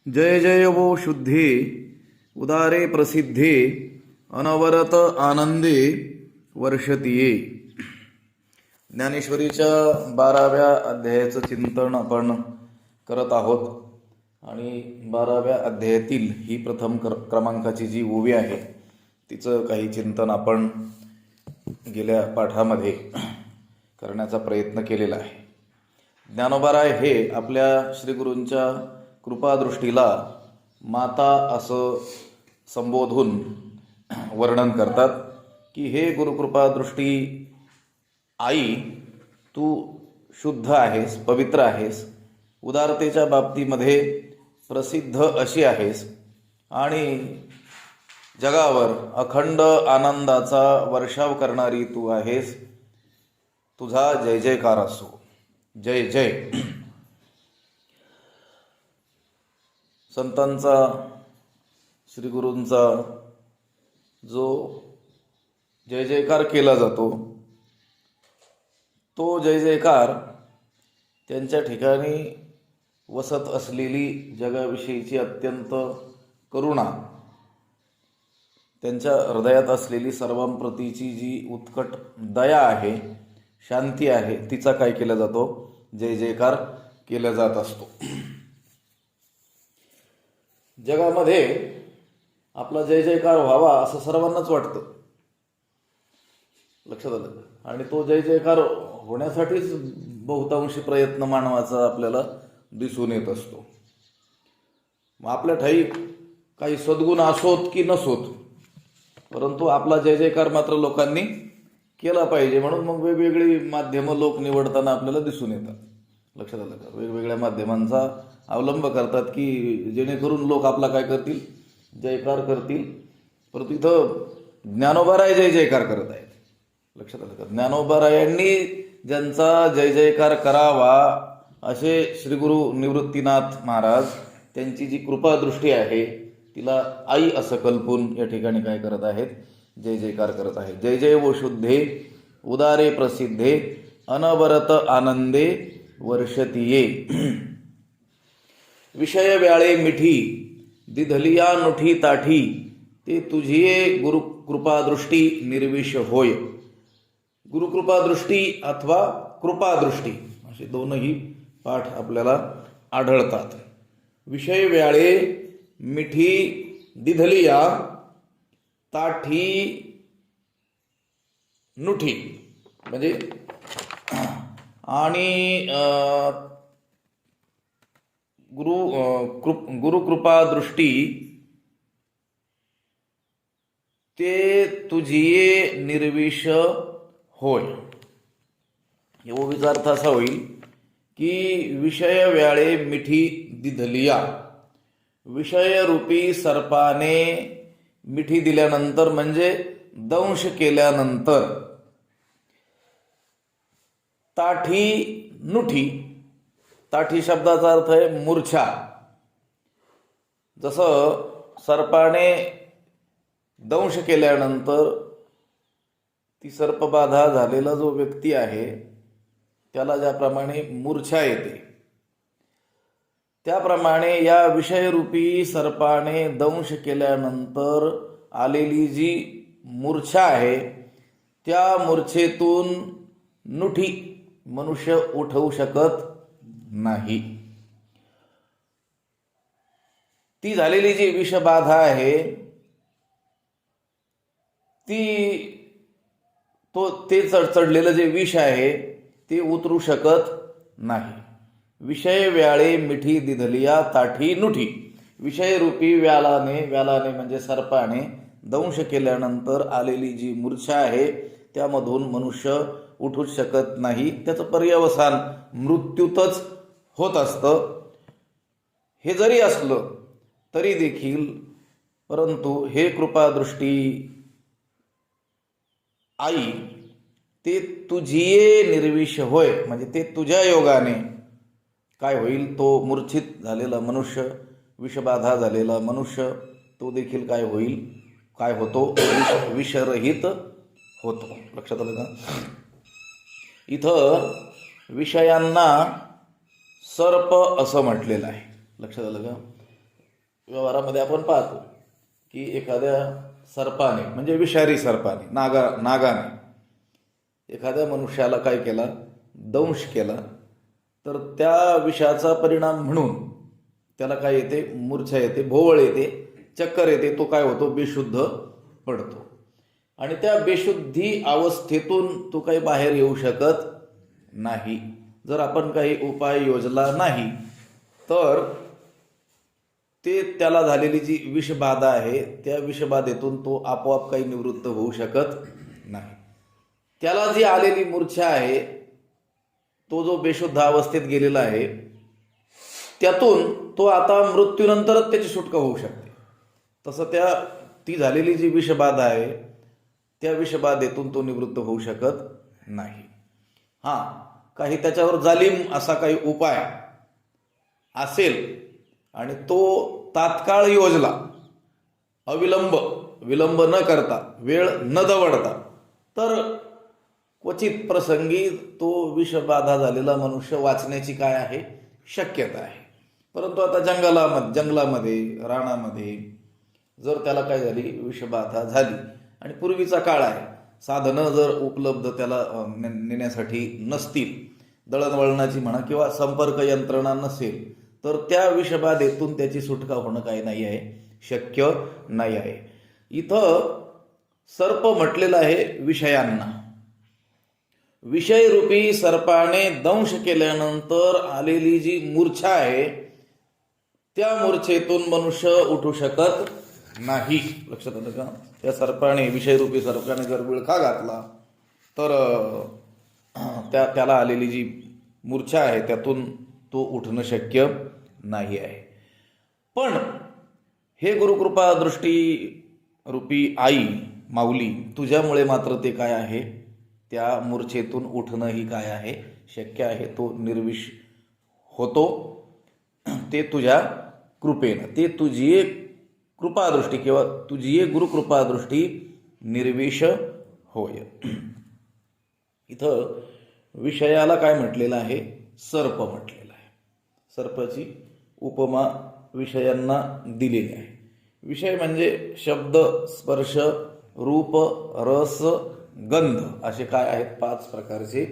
जय जय वो शुद्धे उदारे प्रसिद्धे अनवरत आनंदे वर्षतीये. ज्ञानेश्वरीच्या 12व्या अध्यायाचं चिंतन आपण करत आहोत आणि 12व्या अध्यायातील ही प्रथम क्रमांकाची जी ओवी आहे तिचं काही चिंतन आपण गेल्या पाठामध्ये करण्याचा प्रयत्न केलेला आहे. ज्ञानोबाराय हे आपल्या श्रीगुरूंच्या कृपादृष्टीला माता असं संबोधून वर्णन करतात की हे गुरुकृपादृष्टी आई, तू शुद्ध आहेस, पवित्र आहेस, उदारतेच्या बाबतीमध्ये प्रसिद्ध अशी आहेस आणि जगावर अखंड आनंदाचा वर्षाव करणारी तू आहेस. तुझा जय जयकार असो. जय जय. संतांचा, श्रीगुरूंचा जो जय जयकार केला जातो तो जय जयकार त्यांच्या ठिकाणी वसत असलेली जगाविषयीची अत्यंत करुणा, त्यांच्या हृदयात असलेली सर्वांप्रतीची जी उत्कट दया आहे, शांती आहे, तिचा काय केला जातो? जय जयकार केला जात असतो. जगामध्ये आपला जय जयकार व्हावा असं सर्वांनाच वाटतं, लक्षात आलं. आणि तो जय जयकार होण्यासाठीच बहुतांशी प्रयत्न मानवाचा आपल्याला दिसून येत असतो. मग आपल्या ठाई काही सद्गुण असोत की नसोत, परंतु आपला जय जयकार मात्र लोकांनी केला पाहिजे. म्हणून मग वेगवेगळी माध्यमं लोक निवडताना आपल्याला दिसून येतात. लक्षात आलं का? वेगवेगळ्या माध्यमांचा अवलंब करतात की जेणेकरून लोक आपला काय करतील? जयकार करतील. परंतु इथं ज्ञानोबाराय जय जयकार करत आहेत. लक्षात आलं का? ज्ञानोबारायांनी ज्यांचा जय जयकार करावा असे श्रीगुरु निवृत्तीनाथ महाराज, त्यांची जी कृपादृष्टी आहे तिला आई असं कल्पून या ठिकाणी काय करत आहेत? जय जयकार करत आहेत. जय जय वो शुद्धे उदारे प्रसिद्धे अनवरत आनंदे वर्षतीये. विषय व्याळे मिठी दिधलिया नुठी ताठी ते तुझिये गुरु कृपादृष्टी निर्विष होय. गुरुकृपादृष्टी अथवा कृपादृष्टी असे दोनही पाठ आपल्याला आढळतात. विषय व्याळे मिठी दिधलिया ताठी नुठी म्हणजे आणि गुरुकृपादृष्टी ते तुझिये निर्विष होय. एवढा विचारार्थ असा होईल की विषय व्याळे मिठी दिधलिया, विषयरूपी सर्पाने मिठी दिल्यानंतर म्हणजे दंश केल्यानंतर, ताठी नुठी, ताठी शब्दाचा अर्थ आहे मूर्छा. जसं सर्पाने दंश केल्यानंतर ती सर्पबाधा झालेला जो व्यक्ती आहे त्याला ज्याप्रमाणे मूर्छा येते, त्याप्रमाणे या विषयरूपी सर्पाने दंश केल्यानंतर आलेली जी मूर्छा आहे त्या मूर्छेतून नुठी मनुष्य उठवू शकत नाही. ती झालेली जी विषबाधा आहे ते चढलेलं जे विष आहे ते उतरू शकत नाही. विषय व्याळे मिठी दिधलिया ताठी नुठी. विषयरूपी व्यालाने म्हणजे सर्पाने दंश केल्यानंतर आलेली जी मूर्छा आहे त्यामधून मनुष्य उठूच शकत नाही. त्याचं पर्यवसान मृत्यूतच होत असतं. हे जरी असलं तरी देखील परंतु हे कृपादृष्टी आई, ते तुझिये निर्विष होय म्हणजे ते तुझ्या योगाने काय होईल? तो मूर्छित झालेला मनुष्य, विषबाधा झालेला मनुष्य तो देखील काय होईल? काय होतो? विषरहित होतो. लक्षात आलं का? इथं विषयांना सर्प असं म्हटलेलं आहे. लक्षात आलं का? व्यवहारामध्ये आपण पाहतो की एखाद्या सर्पाने म्हणजे विषारी सर्पाने नागाने एखाद्या मनुष्याला काय केला, दंश केला, तर त्या विषाचा परिणाम म्हणून त्याला काय येते, मूर्छा येते, भोवळ येते, चक्कर येते, तो काय होतो, बेशुद्ध पडतो. आणि त्या बेशुद्धी अवस्थेतून तो काही बाहेर येऊ शकत नाही. जर आपण काही उपाय योजला नाही तर ते त्याला झालेली जी विषबाधा आहे त्या विषबाधेतून तो आपोआप काही निवृत्त होऊ शकत नाही. त्याला जी आलेली मूर्छा आहे, तो जो बेशुद्ध अवस्थेत गेलेला आहे, त्यातून तो आता मृत्यूनंतरच त्याची सुटका होऊ शकते. तसं ती झालेली जी विषबाधा आहे त्या विषबाधेतून तो निवृत्त होऊ शकत नाही. हां, काही त्याच्यावर जालीम असा काही उपाय असेल आणि तो तात्काळ योजला, विलंब न करता, वेळ न दवडता, तर क्वचित प्रसंगी तो विषबाधा झालेला मनुष्य वाचण्याची काय आहे, शक्यता आहे. परंतु आता जंगलामध्ये रानामध्ये जर त्याला काय झाली, विषबाधा झाली, आणि पूर्वीचा काळ आहे, साधनं जर उपलब्ध त्याला नेण्यासाठी नसतील, दळणवळणाची म्हणा किंवा संपर्क यंत्रणा नसेल, तर त्या विषबाधेतून त्याची सुटका होणं काही नाही आहे, शक्य नाही आहे. इथं सर्प म्हटलेलं आहे विषयांना. विषयरूपी सर्पाने दंश केल्यानंतर आलेली जी मूर्छा आहे त्या मूर्छेतून मनुष्य उठू शकत नाही. लक्षात आलं का? त्या सर्पाने, विषयरूपी सर्पाने जर विळखा घातला तर त्याला आलेली जी मूर्छा आहे त्यातून तो उठणं शक्य नाही आहे. पण हे गुरुकृपा दृष्टी रूपी आई माऊली, तुझ्यामुळे मात्र ते काय आहे, त्या मूर्छेतून उठणं ही काय आहे, शक्य आहे. तो निर्विष होतो ते तुझ्या कृपेनं. ते तुझी एक कृपादृष्टी किंवा तुझी एक गुरुकृपादृष्टी निर्विष होय. इथं विषयाला काय म्हटलेलं आहे, सर्प म्हटलेलं आहे. सर्पाची उपमा विषयांना दिलेली आहे. विषय म्हणजे शब्द, स्पर्श, रूप, रस, गंध असे काय आहेत, 5 प्रकारचे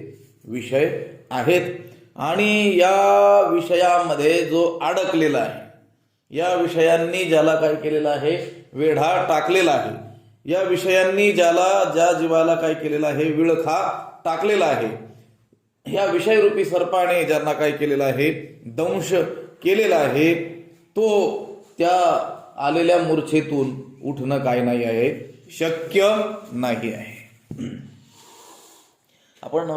विषय आहेत. आणि या विषयामध्ये जो अडकलेला आहे, या विषयांनी ज्याला काय केलेलं आहे, वेढा टाकलेला आहे, या विषयांनी ज्या जीवाला काय केलेलं आहे, विळखा टाकलेला आहे, या विषयरूपी सर्पाने ज्यांना काय केलेलं आहे, दंश केलेला आहे, तो त्या आलेल्या मूर्छेतून उठणं काय नाही आहे, शक्य नाही आहे. आपण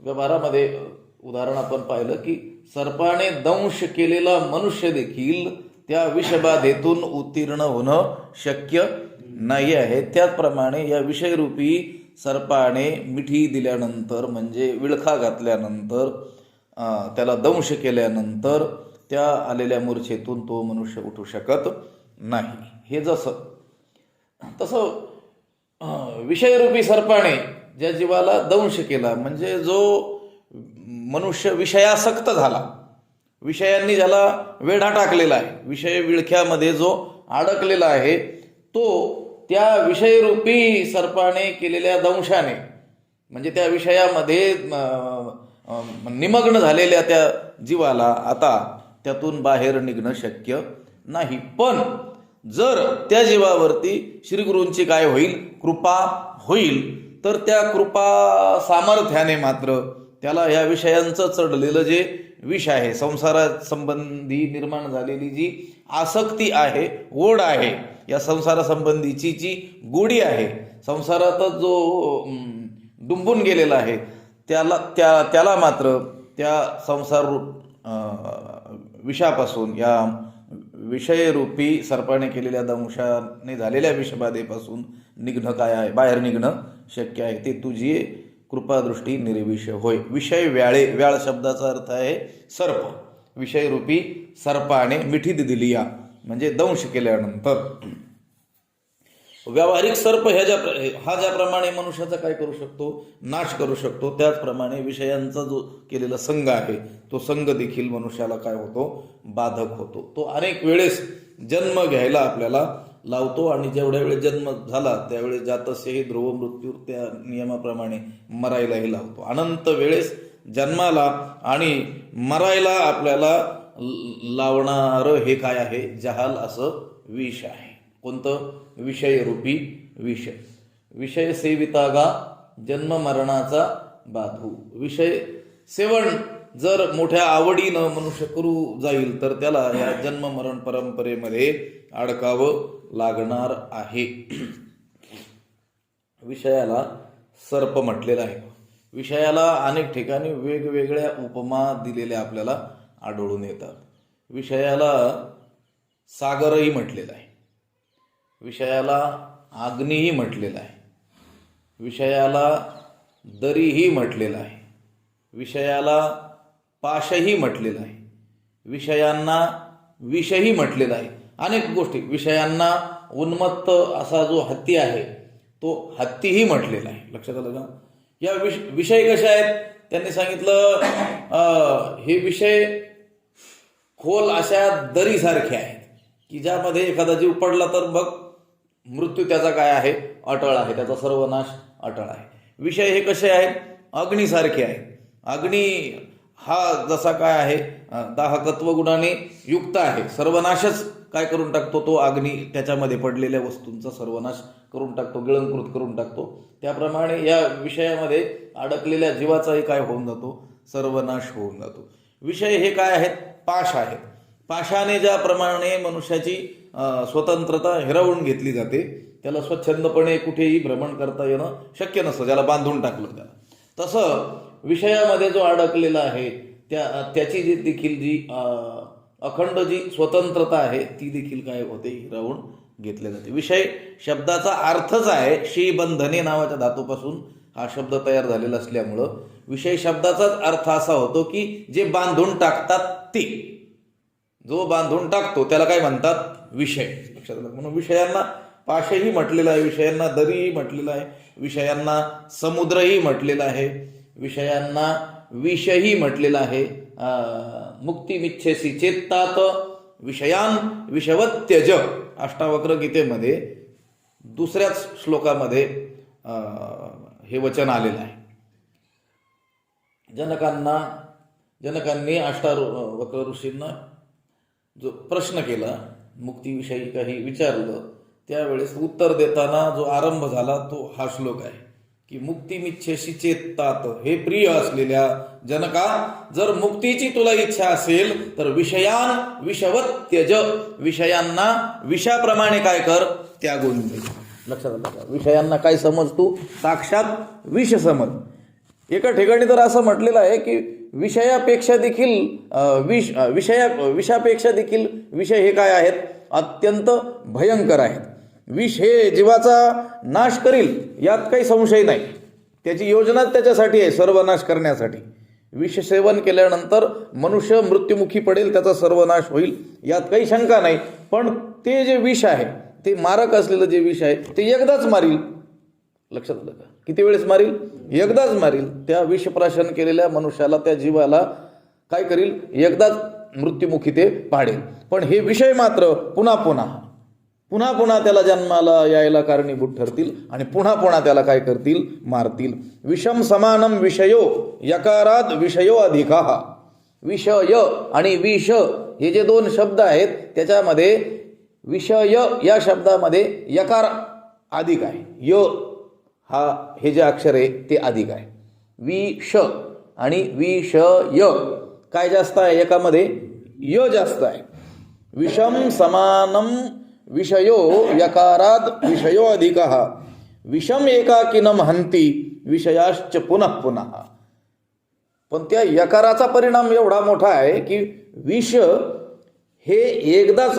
व्यवहारामध्ये उदाहरण आपण पाहिलं की सर्पाने दंश केलेला मनुष्य देखील त्या विषबाधेतून उत्तीर्ण होणं शक्य नाही आहे. त्याचप्रमाणे या विषयरूपी सर्पाने मिठी दिल्यानंतर म्हणजे विळखा घातल्यानंतर, त्याला दंश केल्यानंतर त्या आलेल्या मूर्छेतून तो मनुष्य उठू शकत नाही. हे तसं विषयरूपी सर्पाने ज्या जीवाला दंश केला म्हणजे जो मनुष्य विषयासक्त झाला, विषयांनी ज्याला वेढा टाकलेला आहे, विषय विळख्यामध्ये जो अडकलेला आहे, तो त्या विषयरूपी सर्पाने केलेल्या दंशाने म्हणजे त्या विषयामध्ये निमग्न झालेल्या त्या जीवाला आता त्यातून बाहेर निघणं शक्य नाही. पण जर त्या जीवावरती श्रीगुरूंची काय होईल, कृपा होईल, तर त्या कृपा सामर्थ्याने मात्र त्याला या विषयांचं चढलेलं जे विष आहे, संसारासंबंधी निर्माण झालेली जी आसक्ती आहे, ओढ आहे, या संसारासंबंधीची जी गोडी आहे, संसारातच जो डुंबून गेलेला आहे, त्याला मात्र त्या संसार विषापासून, या विषयरूपी सर्पाने केलेल्या दंशाने झालेल्या विषबाधेपासून निघणं काय आहे, बाहेर निघणं शक्य आहे. ते तुझी कृपादृष्टी निर्विष होय. विषय व्याळ शब्दाचा अर्थ आहे सर्प. विषयरूपी सर्पाने मिठी दिली या म्हणजे दंश केल्यानंतर. व्यावहारिक सर्प हा ज्याप्रमाणे मनुष्याचा काय करू शकतो, नाश करू शकतो, त्याचप्रमाणे विषयांचा जो केलेला संग आहे तो संग देखील मनुष्याला काय होतो, बाधक होतो. तो अनेक वेळेस जन्म घ्यायला आपल्याला लावतो आणि जेवढ्या वेळेस जन्म झाला त्यावेळेस जातस्यही ध्रुव मृत्यू, त्या नियमाप्रमाणे मरायलाही लावतो. अनंत वेळेस जन्माला आणि मरायला आपल्याला लावणारं हे काय आहे, जहाल असं विष आहे. कोणतं? विषयरूपी विष. विषय सेवितागा जन्म मरणाचा बाधू. विषय सेवन जर मोठ्या आवडीनं मनुष्य करू जाईल तर त्याला या जन्म मरण परंपरेमध्ये अडकावं लागणार आहे. विषयाला सर्प म्हटलेला आहे. विषयाला अनेक ठिकाणी वेगवेगळ्या उपमा दिलेल्या आपल्याला आढळून येतात. विषयाला सागरही म्हटलेला आहे, विषयाला अग्नीही म्हटलेला आहे, विषयाला दरीही म्हटलेला आहे, विषयाला पाशही म्हटलेला आहे, विषयांना विषही म्हटलेला आहे. अनेक गोष्टी. विषयांना उन्मत्त असा जो हत्ती आहे तो हत्तीही म्हटलेला आहे. लक्षात आलं का? या विषय कसे आहेत त्यांनी सांगितलं. हे विषय खोल अशा दरीसारखे आहेत की ज्यामध्ये एखादा जीव पडला तर मग मृत्यू त्याचा काय आहे, अटळ आहे, त्याचा सर्वनाश अटळ आहे. विषय हे कसे आहेत? अग्नीसारखे आहेत. अग्नी हा जसा काय आहे, दाहकत्व गुणाने युक्त आहे. सर्वनाशच काय करून टाकतो तो अग्नी, त्याच्यामध्ये पडलेल्या वस्तूंचा सर्वनाश करून टाकतो, गिळंकृत करून टाकतो. त्याप्रमाणे या विषयामध्ये अडकलेल्या जीवाचाही काय होऊन जातो, सर्वनाश होऊन जातो. विषय हे काय आहेत? पाश आहेत. पाशाने ज्याप्रमाणे मनुष्याची स्वतंत्रता हिरावून घेतली जाते, त्याला स्वच्छंदपणे कुठेही भ्रमण करता येणं शक्य नसतं, ज्याला बांधून टाकलं त्याला, तसं विषयामध्ये जो अडकलेला आहे त्याची जी देखील जी अखंड जी स्वतंत्रता आहे ती देखील काय होते, हिरावून घेतले जाते. विषय शब्दाचा अर्थच आहे, श्रीबंधने नावाच्या धातूपासून हा शब्द तयार झालेला असल्यामुळं विषय शब्दाचाच अर्थ असा होतो की जे बांधून टाकतात ते. जो बांधून टाकतो त्याला काय म्हणतात? विषय. लक्षात आलं? म्हणून विषयांना पाशही म्हटलेलं आहे, विषयांना दरीही म्हटलेलं आहे, विषयांना समुद्रही म्हटलेला आहे, विषयांना विषही म्हटलेला आहे. मुक्तिमिच्छेसी चेत्तात विषयान विषवत्यज, अष्टावक्र गीतेमध्ये दुसऱ्याच श्लोकामध्ये हे वचन आलेलं आहे. जनकांनी अष्टावक्र ऋषींना जो प्रश्न केला, मुक्तीविषयी काही विचारलं, त्यावेळेस उत्तर देताना जो आरंभ झाला तो हा श्लोक आहे की मुक्तिमिच्छेशी चेत्तात, हे प्रिय असलेल्या जनका, जर मुक्तीची तुला इच्छा असेल तर विषयान विषवत्यज, विषयांना विषाप्रमाणे काय कर, त्यागून दे. लक्षात आलं का? विषयांना काय समज तू? साक्षात विष समज. एका ठिकाणी तर असं म्हटलेलं आहे की विषयापेक्षा देखील विषापेक्षा देखील विषय हे काय आहेत, अत्यंत भयंकर आहेत. विष हे जीवाचा नाश करील यात काही संशय नाही, त्याची योजनाच त्याच्यासाठी आहे, सर्वनाश करण्यासाठी. विष सेवन केल्यानंतर मनुष्य मृत्युमुखी पडेल, त्याचा सर्वनाश होईल, यात काही शंका नाही. पण ते जे विष आहे, ते मारक असलेलं जे विष आहे ते एकदाच मारील. लक्षात आलं का? किती वेळेस मारील? एकदाच मारील. त्या विषप्राशन केलेल्या मनुष्याला, त्या जीवाला काय करील, एकदाच मृत्युमुखी ते पाडेल. पण हे विषय मात्र पुन्हा पुन्हा त्याला जन्माला यायला कारणीभूत ठरतील आणि पुन्हा त्याला काय करतील, मारतील. विषम समानम विषयो यकारात विषयो अधिकाः. विषय आणि विष हे जे दोन शब्द आहेत त्याच्यामध्ये विषय या शब्दामध्ये यकार अधिक आहे, य हे जे अक्षर आहे ते अधिक आहे. विष आणि विषय काय जास्त आहे, एकामध्ये य जास्त आहे. विषम समानम विषयो यकारात विषयो अधिकः, विषम एकाकिनम हंती विषयाश्च पुनः पुनः. पण त्या यकाराचा परिणाम एवढा मोठा आहे की विष हे एकदाच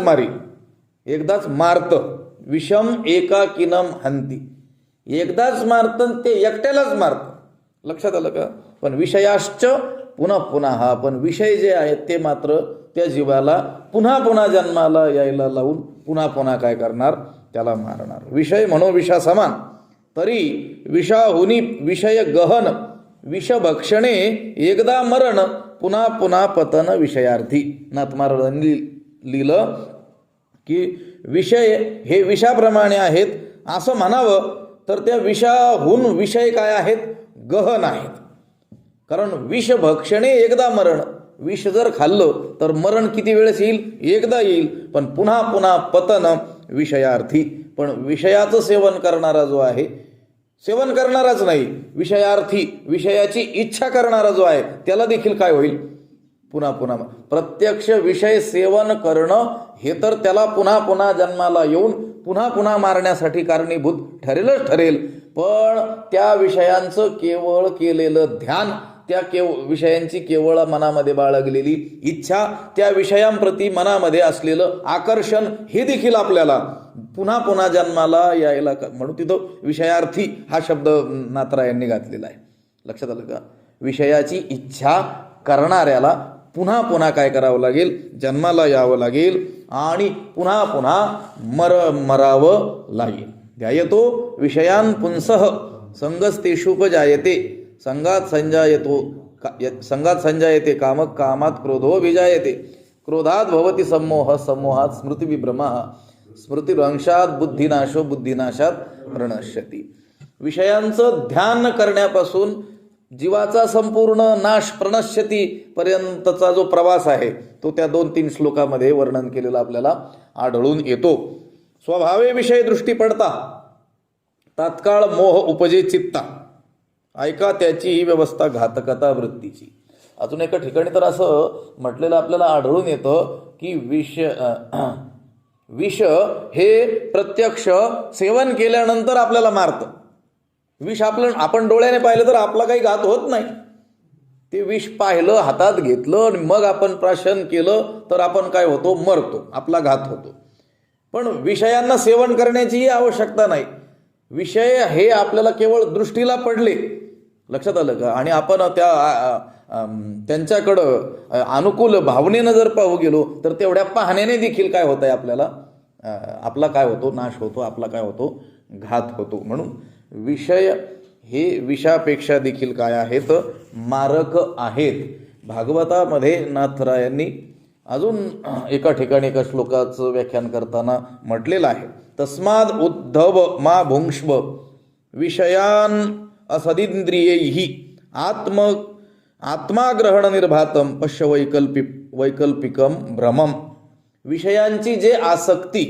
मारतं. विषम एकाकिनम हंती, एकदाच मारतं, ते एकट्यालाच मारतं. लक्षात आलं का? पण विषयाश्च पुनः पुनः, पण विषय जे आहेत ते मात्र त्या जीवाला पुन्हा पुन्हा जन्माला यायला लावून पुन्हा पुन्हा काय करणार, त्याला मारणार. विषय मनोविषा समान, तरी विषाहुनी विषय गहन, विषभक्षणे एकदा मरण, पुन्हा पुन्हा पतन विषयार्थी. नाथ महाराजांनी लिहिलं की विषय हे विषाप्रमाणे आहेत असं म्हणावं, तर त्या विषाहून विषय काय आहेत, गहन आहेत. कारण विषभक्षणे एकदा मरण, विष जर खाल्लं तर मरण किती वेळेस येईल, एकदा येईल, पण पुन्हा पुन्हा पतन विषयार्थी. पण विषयाचं सेवन करणारा जो आहे, सेवन करणाराच नाही, विषयार्थी विषयाची इच्छा करणारा जो आहे, त्याला देखील काय होईल, पुन्हा पुन्हा. प्रत्यक्ष विषय सेवन करणं हे तर त्याला पुन्हा पुन्हा जन्माला येऊन पुन्हा पुन्हा मारण्यासाठी कारणीभूत ठरेलच ठरेल. पण त्या विषयांचं केवळ केलेलं ध्यान, त्या विषयांची केवळ मनामध्ये बाळगलेली इच्छा, त्या विषयांप्रती मनामध्ये असलेलं आकर्षण, हे देखील आपल्याला पुन्हा पुन्हा जन्माला यायला, म्हणून तिथं विषयार्थी हा शब्द नाथरायांनी घातलेला आहे. लक्षात आलं का? विषयाची इच्छा करणाऱ्याला पुन्हा पुन्हा काय करावं लागेल, जन्माला यावं लागेल आणि पुन्हा पुन्हा मरावं लागेल. ध्यायतो विषयान पुंसः संगस्तेषुपजायते, संगात संजायते कामक, कामात क्रोधो विजायते, क्रोधात भवति सम्मोह, सम्मोहात स्मृतिविभ्रमः, स्मृतिरंशात बुद्धिनाशो, बुद्धिनाशात प्रणश्यति. विषयांचं ध्यान करण्यापासून जीवाचा संपूर्ण नाश, प्रणश्यती पर्यंतचा जो प्रवास आहे तो त्या 2-3 श्लोकामध्ये वर्णन केलेला आपल्याला आढळून येतो. स्वभावे विषय दृष्टी पडता, तात्काळ मोह उपजे चित्ता, ऐका त्याची ही व्यवस्था घातकता वृत्तीची. अजून एका ठिकाणी तर असं म्हटलेलं आपल्याला आढळून येतं की विष हे प्रत्यक्ष सेवन केल्यानंतर आपल्याला मारतं. विष आपण डोळ्याने पाहिलं तर आपला काही घात होत नाही. ते विष पाहिलं, हातात घेतलं आणि मग आपण प्राशन केलं तर आपण काय होतो, मरतो, आपला घात होतो. पण विषयांना सेवन करण्याचीही आवश्यकता नाही. विषय हे आपल्याला केवळ दृष्टीला पडले, लक्षात आलं का, आणि आपण त्यांच्याकडं अनुकूल भावनेनं जर पाहू गेलो तर तेवढ्या पाहण्याने देखील काय होत आहे, आपल्याला आपला काय होतो, नाश होतो, आपला काय होतो, घात होतो. म्हणून विषय हे विषापेक्षा देखील काय आहेत, मारक आहेत. भागवतामध्ये नाथरायांनी अजून एका ठिकाणी एका श्लोकाचं व्याख्यान करताना म्हटलेलं आहे, तस्माद उद्धव मा भुंक्ष्व विषयान असदिंद्रियैहि आत्माग्रहण निर्भातम पश्य वैकल्पिकम भ्रमम. विषयांची जे आसक्ती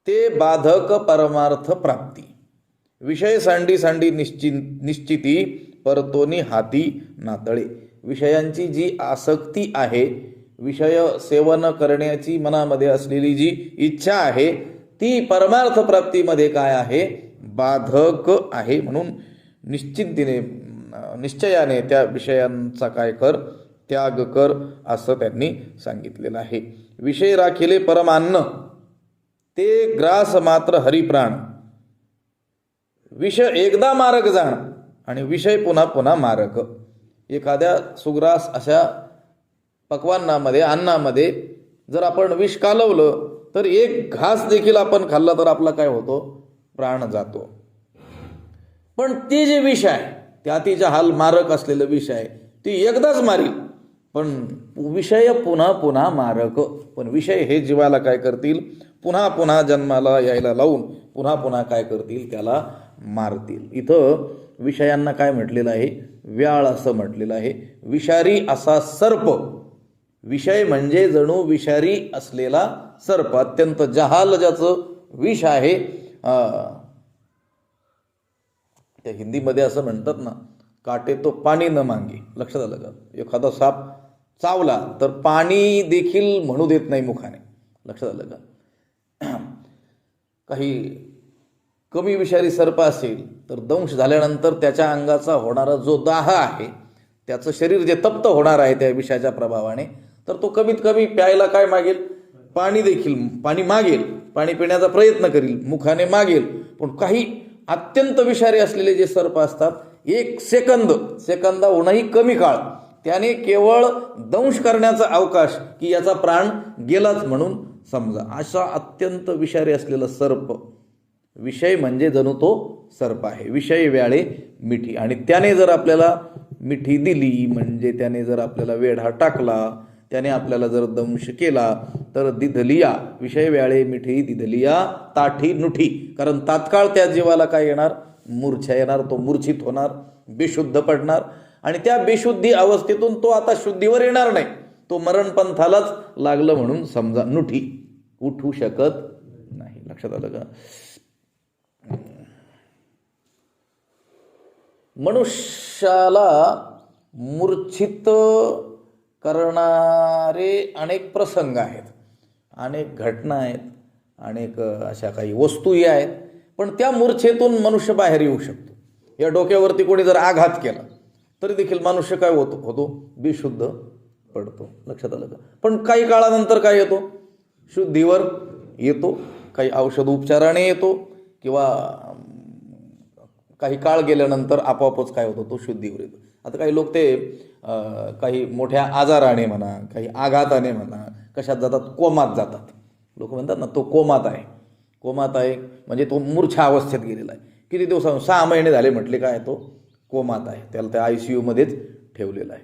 ते बाधक परमार्थ प्राप्ती. विषय सांडी सांडी निश्चिती परतोनी हाती नातळे. विषयांची जी आसक्ती आहे, विषय सेवन करण्याची मनामध्ये असलेली जी इच्छा आहे, ती परमार्थ प्राप्तीमध्ये काय आहे, बाधक आहे. म्हणून निश्चयाने त्या विषयांचा काय कर, त्याग कर, असं त्यांनी सांगितलेलं आहे. विषय राखिले परमान्न, ते ग्रास मात्र हरिप्राण. विष एकदा मारक जाण आणि विषय पुन्हा पुन्हा मारक. एखाद्या सुग्रास अशा पक्वान्नामध्ये, अन्नामध्ये जर आपण विष कालवलं तर एक घास देखील आपण खाल्ला तर आपला काय होतो, प्राण जातो. पण ते जे विष आहे, ते अतिशय हाल मारक असलेलं विष आहे, ते एकदाच मारील, पण विषय पुन्हा पुन्हा मारक. पण विषय हे जीवाला काय करतील, पुन्हा पुन्हा जन्माला यायला लावून पुन्हा पुन्हा काय करतील, त्याला मारतील. इथं विषयांना काय म्हटलेलं आहे, व्याळ असं म्हटलेलं आहे. विषारी असा सर्प. विषय म्हणजे जणू विषारी असलेला सर्प, अत्यंत जहाल ज्याचं विष आहे. त्या हिंदीमध्ये असं म्हणतात ना, काटे तो पाणी न मागे. लक्षात आलं का? एखादा साप चावला तर पाणी देखील म्हणू देत नाही मुखाने. लक्षात आलं का? काही कमी विषारी सर्प असेल तर दंश झाल्यानंतर त्याच्या अंगाचा होणारा जो दाह आहे, त्याचं शरीर जे तप्त होणार आहे त्या विषाच्या प्रभावाने, तर तो कमीत कमी प्यायला काय मागेल, पाणी मागेल, पाणी पिण्याचा प्रयत्न करील, मुखाने मागेल. पण काही अत्यंत विषारी असलेले जे सर्प असतात, एक सेकंदाहूनही कमी काळ त्याने केवळ दंश करण्याचा अवकाश की याचा प्राण गेलाच म्हणून समजा. असा अत्यंत विषारी असलेला सर्प, विषय म्हणजे जणू तो सर्प आहे. विषय व्याळे मिठी, आणि त्याने जर आपल्याला मिठी दिली म्हणजे त्याने जर आपल्याला वेढा टाकला, त्याने आपल्याला जर दंश केला तर दिधलिया, विषय व्याळे मिठी दिधलिया ताठी नुठी. कारण तात्काळ त्या जीवाला काय येणार, मूर्छा येणार, तो मूर्छित होणार, बेशुद्ध पडणार, आणि त्या बेशुद्धी अवस्थेतून तो आता शुद्धीवर येणार नाही, तो मरणपंथालाच लागलं म्हणून समजा. नुठी, उठू शकत नाही. लक्षात आलं का? मनुष्याला मूर्छित करणारे अनेक प्रसंग आहेत, अनेक घटना आहेत, अनेक अशा काही वस्तूही आहेत, पण त्या मूर्छेतून मनुष्य बाहेर येऊ शकतो. या डोक्यावरती कोणी जर आघात केला तरी देखील मनुष्य काय होतो, बेशुद्ध पडतो. लक्षात आलं का? पण काही काळानंतर काय येतो, शुद्धीवर येतो. काही औषध उपचाराने येतो, किंवा काही काळ गेल्यानंतर आपोआपच काय होतो, तो शुद्धीवर येतो. आता काही लोक ते काही मोठ्या आजाराने म्हणा, काही आघाताने म्हणा, कशात जातात, कोमात जातात. लोक म्हणतात ना, तो कोमात आहे. कोमात आहे म्हणजे तो मूर्छा अवस्थेत गेलेला आहे. किती दिवस, 6 महिने झाले म्हटले, काय तो कोमात आहे, त्याला त्या ICUमध्येच ठेवलेला आहे.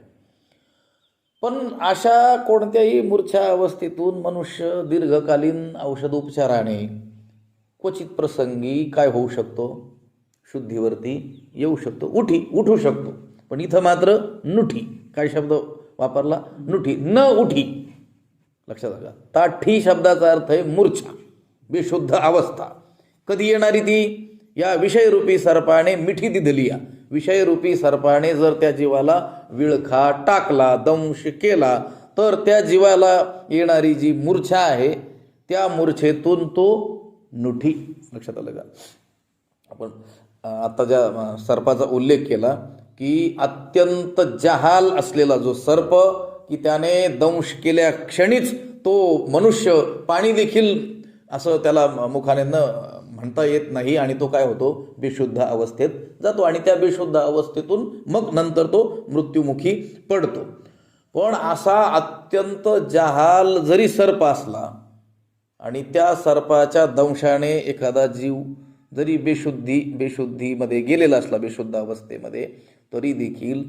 पण अशा कोणत्याही मूर्छा अवस्थेतून मनुष्य दीर्घकालीन औषधोपचाराने क्वचित प्रसंगी काय होऊ शकतो, शुद्धीवरती येऊ शकतो, उठू शकतो. पण इथं मात्र नुठी, काय शब्द वापरला, नुठी, न उठी. लक्षात आलं? ताठी शब्दाचा अर्थ आहे मूर्छा, बेशुद्ध अवस्था. कधी येणारी ती, या विषयरूपी सर्पाने मिठी दिधलिया, विषयरूपी सर्पाने जर त्या जीवाला विळखा टाकला, दंश केला, तर त्या जीवाला येणारी जी मूर्छा आहे त्या मूर्छेतून तो नुठी. लक्षात आलं का? आपण आता ज्या सर्पाचा उल्लेख केला की अत्यंत जहाल असलेला जो सर्प, की त्याने दंश केल्या क्षणीच तो मनुष्य पाणी देखील असं त्याला मुखाने न म्हणता येत नाही, आणि तो काय होतो, बेशुद्ध अवस्थेत जातो, आणि त्या बेशुद्ध अवस्थेतून मग नंतर तो मृत्युमुखी पडतो. पण असा अत्यंत जहाल जरी सर्प असला आणि त्या सर्पाच्या दंशाने एखादा जीव जरी बेशुद्धीमध्ये गेलेला असला, बेशुद्ध अवस्थेमध्ये, तरी देखील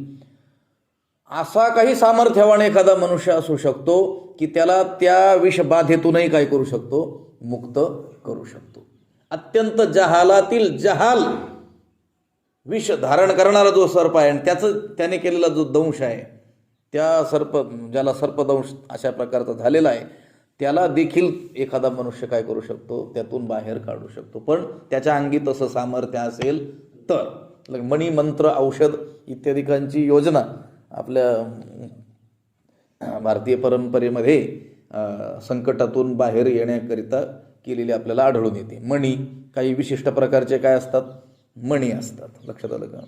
असा काही सामर्थ्यवान एखादा मनुष्य असू शकतो की त्याला त्या विषबाधेतूनही काय करू शकतो, मुक्त करू शकतो. अत्यंत जहालातील जहाल विष धारण करणारा जो सर्प आहे, आणि त्याने केलेला जो दंश आहे, त्या ज्याला सर्पदंश अशा प्रकारचा झालेला आहे, त्याला देखील एखादा मनुष्य काय करू शकतो, त्यातून बाहेर काढू शकतो. पण त्याच्या अंगी तसं सामर्थ्य असेल तर. मणी, मंत्र, औषध इत्यादिकांची योजना आपल्या भारतीय परंपरेमध्ये संकटातून बाहेर येण्याकरिता केलेली आपल्याला आढळून येते. मणी, काही विशिष्ट प्रकारचे काय असतात, मणी असतात. लक्षात आलं का?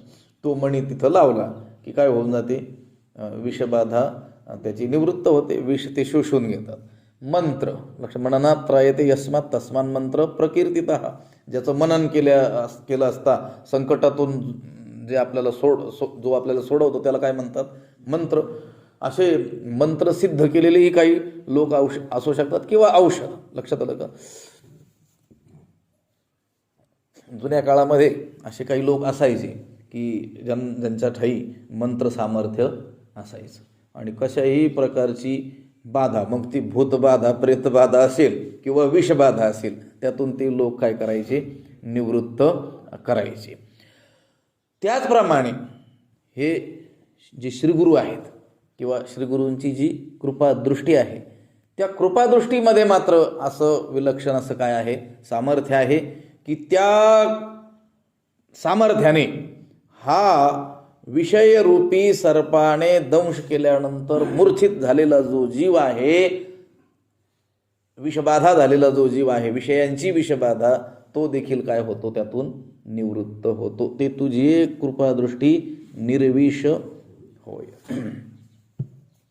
तो मणी तिथं लावला की काय होऊन जाते, विषबाधा त्याची निवृत्त होते, विष ते शोषून घेतात. मंत्र, मननात त्रायते यस्मात तस्मान मंत्र प्रकीर्तितः, ज्याचं मनन केलं असता संकटातून जे आपल्याला जो आपल्याला सोडवतो त्याला काय म्हणतात, मंत्र. असे मंत्र सिद्ध केलेलेही काही लोक असू शकतात, किंवा औषध. लक्षात आलं का? जुन्या काळामध्ये असे काही लोक असायचे की ज्यांच्या ठाई मंत्र सामर्थ्य असायचं, आणि कशाही प्रकारची बाधा, मग ती भूतबाधा, प्रेतबाधा असेल किंवा विषबाधा असेल, त्यातून ते लोक काय करायचे, निवृत्त करायचे. त्याचप्रमाणे हे जे श्रीगुरू आहेत किंवा श्रीगुरूंची जी कृपादृष्टी आहे, त्या कृपादृष्टीमध्ये मात्र असं विलक्षण असं काय आहे, सामर्थ्य आहे की त्या सामर्थ्याने हा विषयरूपी सर्पाने दंश केल्यानंतर मूर्छित झालेला जो जीव आहे, विषबाधा झालेला जो जीव आहे, विषयांची विषबाधा, तो देखील काय होतो, त्यातून निवृत्त होतो. ते तुझी कृपादृष्टी निर्विष होय.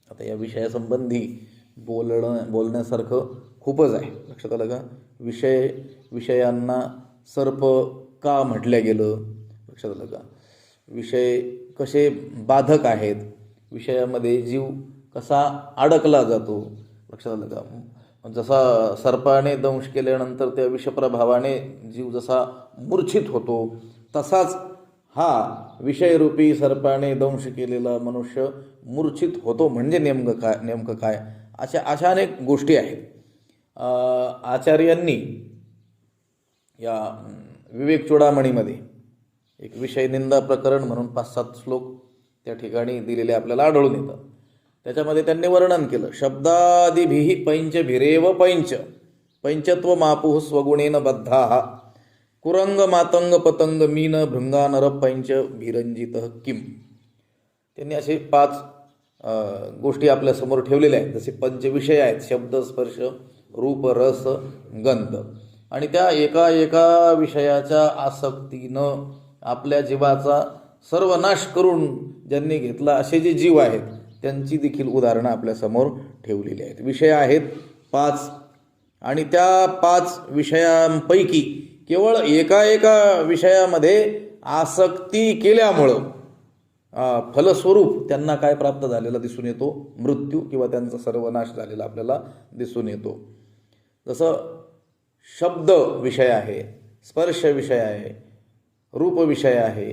आता या विषयासंबंधी बोलण्यासारखं खूपच आहे. लक्षात आलं का? विषयांना सर्प का म्हटलं गेलं, लक्षात आलं का? विषय कसे बाधक आहेत, विषयामध्ये जीव कसा अडकला जातो. लक्षात आलं का? जसा सर्पाने दंश केल्यानंतर त्या विषप्रभावाने जीव जसा मूर्छित होतो, तसाच हा विषयरूपी सर्पाने दंश केलेला मनुष्य मूर्छित होतो. म्हणजे नेमकं काय अशा अनेक गोष्टी आहेत. आचार्यांनी या विवेक चूडामणीमध्ये एक विषय निंदा प्रकरण म्हणून 5-7 श्लोक त्या ठिकाणी दिलेले आपल्याला आढळून येतात. त्याच्यामध्ये त्यांनी वर्णन केलं, शब्दादिभिः पंचभिरेव पंचत्व मापुः स्वगुणेन बद्धाः कुरंग मातंग पतंग मीन भृंगानर पंच भिरंजितः किम. त्यांनी असे 5 गोष्टी आपल्या समोर ठेवलेल्या आहेत. जसे पंचविषय आहेत, शब्द, स्पर्श, रूप, रस, गंध. आणि त्या एका विषयाच्या आसक्तीनं आपल्या जीवाचा सर्वनाश करून ज्यांनी घेतला असे जे जीव आहेत त्यांची देखील उदाहरणं आपल्यासमोर ठेवलेली आहेत. विषय आहेत 5 आणि त्या 5 विषयांपैकी केवळ एका विषयामध्ये आसक्ती केल्यामुळं फलस्वरूप त्यांना काय प्राप्त झालेला दिसून येतो? मृत्यू किंवा त्यांचा सर्वनाश झालेला आपल्याला दिसून येतो. जसं शब्द विषय आहे, स्पर्श विषय आहे, रूप विषय आहे,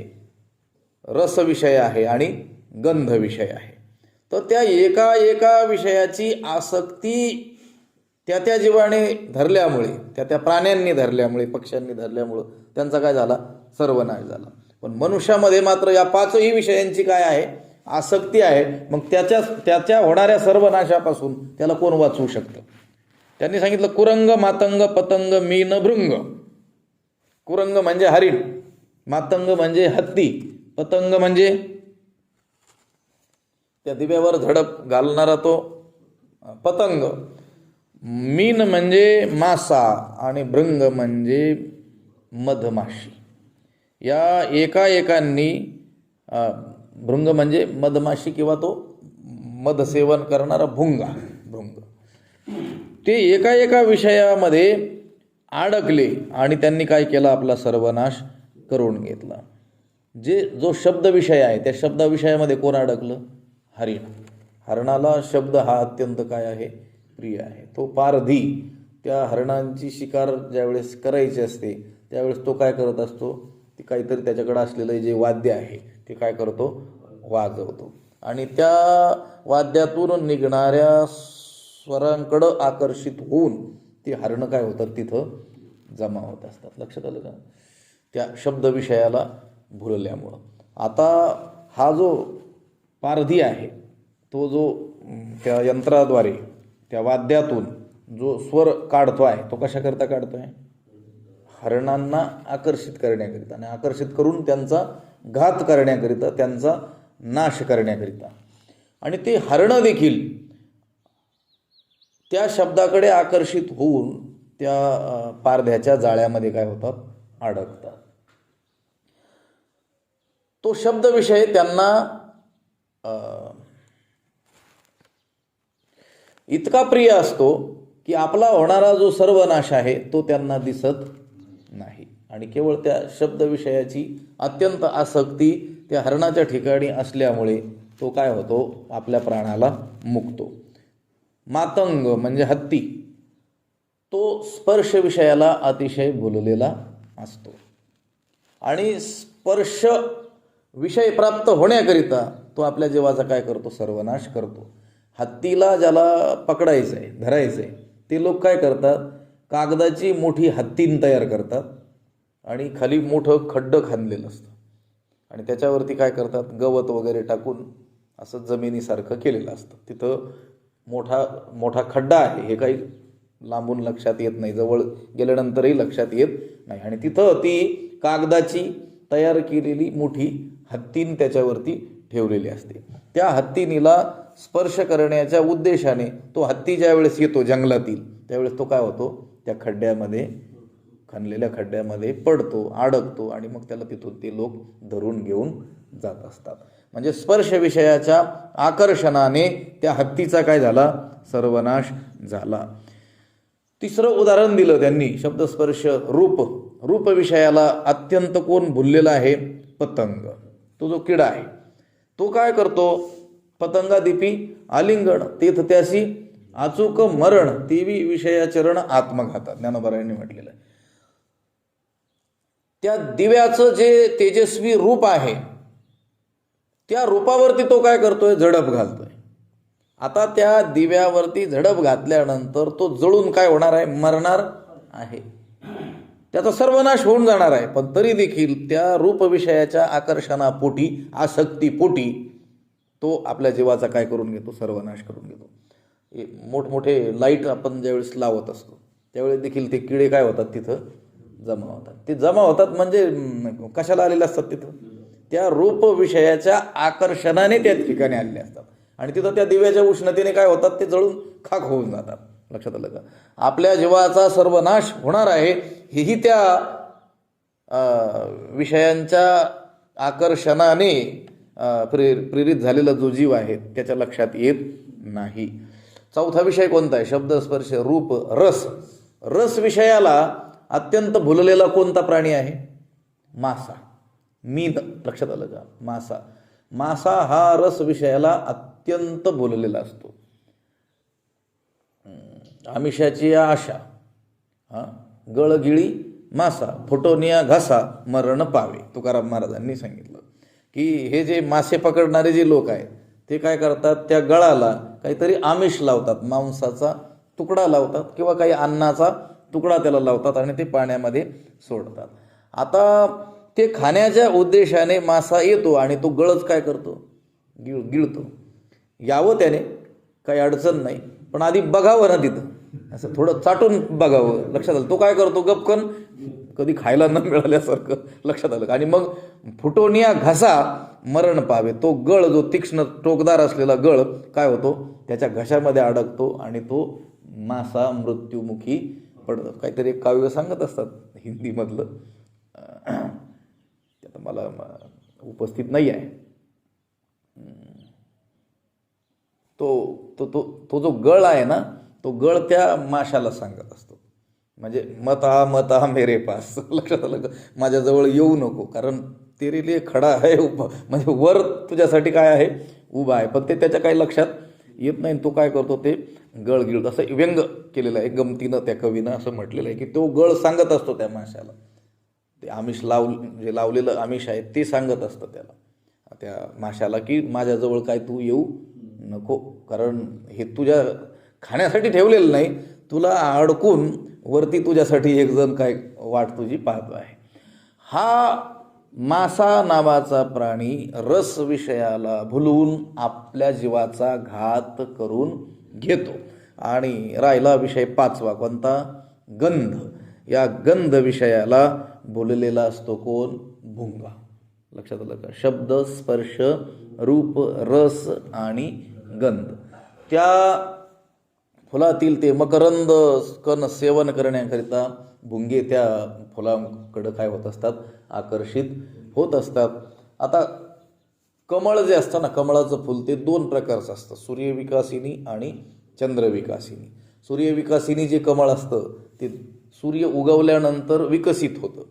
रस विषय आहे आणि गंध विषय आहे. तर त्या एका विषयाची आसक्ती त्या जीवाने धरल्यामुळे, त्या प्राण्यांनी धरल्यामुळे, पक्ष्यांनी धरल्यामुळं त्यांचा काय झाला? सर्वनाश झाला. पण मनुष्यामध्ये मात्र या 5ही विषयांची काय आहे? आसक्ती आहे. मग त्याच्या होणाऱ्या सर्वनाशापासून त्याला कोण वाचवू शकतं? त्यांनी सांगितलं, कुरंग मातंग पतंग मीन भृंग. कुरंग म्हणजे हरिण, मातंग म्हणजे हत्ती, पतंग म्हणजे त्या दिव्यावर झडप घालणारा तो पतंग, मीन म्हणजे मासा आणि भृंग म्हणजे मधमाशी. या एकांनी भृंग म्हणजे मधमाशी किंवा तो मधसेवन करणारा भृंग, ते एका विषयामध्ये अडकले आणि त्यांनी काय केलं? आपला सर्वनाश करून घेतला. जो शब्द विषय आहे त्या शब्द विषयामध्ये कोण अडकलं? हरिण. हरणाला शब्द हा अत्यंत काय आहे? प्रिय आहे. तो पारधी त्या हरणांची शिकार ज्यावेळेस करायची असते त्यावेळेस तो काय करत असतो? ती काहीतरी त्याच्याकडे असलेलं जे वाद्य आहे ते काय करतो? वाजवतो. आणि त्या वाद्यातून निघणाऱ्या स्वरांकडं आकर्षित होऊन ती हरणं काय होतात? तिथं जमा होत असतात. लक्षात आलं का? त्या शब्द विषयाला भुलल्यामुळं. आता हा जो पारधी आहे तो जो त्या यंत्राद्वारे त्या वाद्यातून जो स्वर काढतो आहे तो कशाकरता काढतो आहे? हरणांना आकर्षित करण्याकरिता आणि आकर्षित करून त्यांचा घात करण्याकरिता, त्यांचा नाश करण्याकरिता. आणि ते हरणं देखील त्या शब्दाकडे आकर्षित होऊन त्या पारध्याच्या जाळ्यामध्ये काय होतात? अडकतात. तो शब्द विषय त्यांना इतका प्रिय असतो की आपला होणारा जो सर्वनाश आहे तो त्यांना दिसत नाही. आणि केवळ त्या शब्द विषयाची अत्यंत आसक्ती त्या हरणाच्या ठिकाणी असल्यामुळे तो काय होतो? आपल्या प्राणाला मुकतो. मातंग म्हणजे हत्ती, तो स्पर्श विषयाला अतिशय भुललेला असतो आणि स्पर्श विषय प्राप्त होण्याकरिता तो आपल्या जीवाचा काय करतो? सर्वनाश करतो. हत्तीला ज्याला पकडायचं आहे, धरायचं आहे, ते लोक काय करतात? कागदाची मोठी हत्तीन तयार करतात आणि खाली मोठं खड्डं खांदलेलं असतं आणि त्याच्यावरती काय करतात? गवत वगैरे टाकून असं जमिनीसारखं केलेलं असतं. तिथं मोठा खड्डा आहे हे काही लांबून लक्षात येत नाही, जवळ गेल्यानंतरही लक्षात येत नाही. आणि तिथं ती कागदाची तयार केलेली मोठी हत्तीन त्याच्यावरती ठेवलेली असते. त्या हत्तीनीला स्पर्श करण्याच्या उद्देशाने तो हत्ती ज्या वेळेस येतो जंगलातील त्यावेळेस तो काय होतो? त्या खड्ड्यामध्ये, खणलेल्या खड्ड्यामध्ये पडतो, अडकतो आणि मग त्याला तिथून ते लोक धरून घेऊन जात असतात. म्हणजे स्पर्श विषयाच्या आकर्षणाने त्या हत्तीचा काय झाला? सर्वनाश झाला. तिसरं उदाहरण दिलं त्यांनी, शब्दस्पर्श रूप विषयाला अत्यंत कोण भुललेला आहे? पतंग. तो जो किडा आहे तो काय करतो? पतंगादीपी आलिंगण तेथ त्यासी अचूक मरण तेवी विषयाचरण आत्मघातात, ज्ञानोबारायांनी म्हटलेलं आहे. त्या दिव्याचं जे तेजस्वी रूप आहे त्या रूपावरती तो काय करतोय, झडप घालतोय. आता त्या दिव्यावरती झडप घातल्यानंतर तो जळून काय होणार आहे, मरणार आहे, त्याचा सर्वनाश होऊन जाणार आहे. पण तरी देखील त्या रूपविषयाच्या आकर्षणापोटी, आसक्तीपोटी तो आपल्या जीवाचा काय करून घेतो, सर्वनाश करून घेतो. मोठमोठे लाईट आपण ज्यावेळेस लावत असतो त्यावेळेस देखील ते किडे काय होतात, तिथं जमा होतात. ते जमा होतात म्हणजे कशाला आलेले असतात, तिथं त्या रूपविषयाच्या आकर्षणाने त्या ठिकाणी आलेले असतात आणि तिथं त्या दिव्याच्या उष्णतेने काय होतात, ते जळून खाक होऊन जातात. लक्षात आलं का? आपल्या जीवाचा सर्वनाश होणार आहे हेही त्या विषयांच्या आकर्षणाने प्रेरित झालेला जो जीव आहे त्याच्या लक्षात येत नाही. चौथा विषय कोणता आहे, शब्द स्पर्श रूप रस. रस विषयाला अत्यंत भुललेला कोणता प्राणी आहे, मासा, मीन. लक्षात आलं का? मासा. मासा हा रस विषयाला अत्यंत भुललेला असतो. आमिषाची आशा, गळगिळी मासा, फुटोनिया घासा मरण पावे. तुकाराम महाराजांनी सांगितलं की हे जे मासे पकडणारे जे लोक आहेत ते काय करतात, त्या गळाला काहीतरी आमिष लावतात, मांसाचा तुकडा लावतात किंवा काही अन्नाचा तुकडा त्याला लावतात आणि ते पाण्यामध्ये सोडतात. आता ते खाण्याच्या उद्देशाने मासा येतो आणि तो गळच काय करतो, गिळतो. यावं त्याने काही अडचण नाही, पण आधी बघावं ना तिथं, असं थोडं चाटून बघावं. लक्षात आलं? तो काय करतो, गपकन कधी खायला न मिळाल्यासारखं. लक्षात आलं? आणि मग फुटोनिया घसा मरण पावे. तो गळ जो तीक्ष्ण टोकदार असलेला गळ काय होतो, त्याच्या घशामध्ये अडकतो आणि तो मासा मृत्युमुखी पडतो. काहीतरी एक काव्य सांगत असतात हिंदीमधलं, ते आता मला उपस्थित नाही आहे. तो जो गळ आहे ना, तो गळ त्या माशाला सांगत असतो, म्हणजे मत आ मेरे पास. लक्षात आलं का? माझ्याजवळ येऊ नको, कारण तेरे लिए खडा आहे उभा, म्हणजे वर तुझ्यासाठी काय आहे, उभा आहे. पण ते त्याच्या काही लक्षात येत नाही. तो काय करतो, ते गळ गिळत. असं व्यंग केलेलं आहे गमतीनं त्या कवीनं, असं म्हटलेलं आहे की तो गळ सांगत असतो त्या माशाला, ते आमिष जे लावलेलं आमिष आहे ते सांगत असतं त्याला, त्या माशाला, की माझ्याजवळ काय तू येऊ नको, कारण हे तुझ्या खाण्यासाठी ठेवलेलं नाही, तुला अडकून वरती तुझ्यासाठी एक जण काय वाट तुझी पाहतो आहे. हा मासा नावाचा प्राणी रस विषयाला भुलून आपल्या जीवाचा घात करून घेतो. आणि राहिला विषय पाचवा कोणता, गंध. या गंध विषयाला बोललेला असतो कोण, भुंगा. लक्षात आलं का? शब्द स्पर्श रूप रस आणि गंध. त्या फुलातील ते मकरंद कण सेवन करण्याकरिता भुंगे त्या फुलाकडं काय होत असतात, आकर्षित होत असतात. आता कमळ जे असतं ना, कमळाचं फुल ते दोन प्रकारचं असतं, सूर्यविकासिनी आणि चंद्रविकासिनी. सूर्यविकासिनी जे कमळ असतं ते सूर्य उगवल्यानंतर विकसित होतं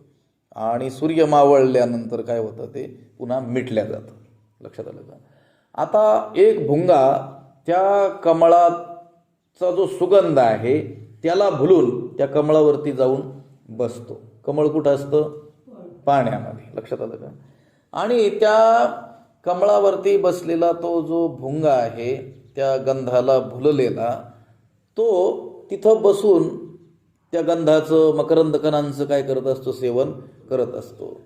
आणि सूर्य मावळल्यानंतर काय होतं, ते पुन्हा मिटल्या जातं. लक्षात आलं का? आता एक भुंगा त्या कमळाचा जो सुगंध आहे त्याला भुलून त्या कमळावरती जाऊन बसतो. कमळ कुठं असतं, पाण्यामध्ये. लक्षात आलं का? आणि त्या कमळावरती बसलेला तो जो भुंगा आहे त्या गंधाला भुललेला, तो तिथं बसून त्या गंधाचं मकरंद कणांचं काय करत असतो, सेवन करत असतो.